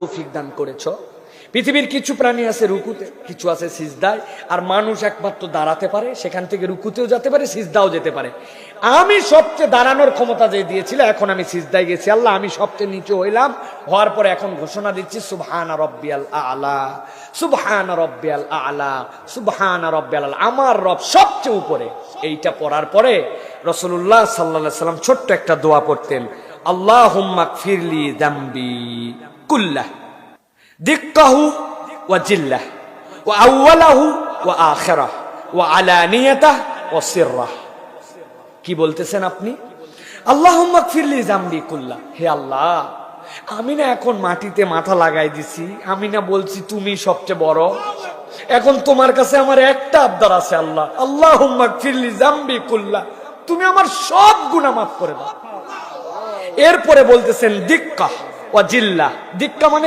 তৌফিক দান করেছো। পৃথিবীর কিছু প্রাণী আছে রুকুতে, কিছু আছে সিজদায়, আর মানুষ একমাত্র দাঁড়াতে পারে, সেখান থেকে রুকুতেও যেতে পারে, সিজদাও যেতে পারে। আমি সবচেয়ে দাঁড়ানোর ক্ষমতা যে দিয়েছিল, এখন আমি সিজদায় গেছি। আল্লাহ, আমি সবচেয়ে নিচে হইলাম, হওয়ার পরে এখন ঘোষণা দিচ্ছি সুবহান রাব্বিয়াল আ'লা, সুবহান রাব্বিয়াল আ'লা, সুবহান রাব্বিয়াল আ'লা, আমার রব সবচেয়ে উপরে। এইটা পড়ার পরে রাসূলুল্লাহ সাল্লাল্লাহু আলাইহি ওয়াসাল্লাম ছোট্ট একটা দোয়া পড়তেন, আল্লাহুম্মা গফিরলি যামবি কুল্লাহ দিক্কাহু ওয়া জিল্লাহ ওয়া আউওয়ালাহু ওয়া আখিরাহ ওয়া আলানিয়াতাহু ওয়া সিররাহ। কি বলতেছেন আপনি? আল্লাহুম্মা গফিরলি যামবি কুল্লাহ, হে আল্লাহ, আমি না এখন মাটিতে মাথা লাগাই দিছি, আমি না বলছি তুমি সবচেয়ে বড়, এখন তোমার কাছে আমার একটা আবদার আছে আল্লাহ, আল্লাহুম্মা গফিরলি যামবি কুল্লাহ, তুমি আমার সব গুনাহ মাফ করে দাও। এরপরে বলতেছেন দিক্কা ওয়া জিল্লাহ, দিক্কা মানে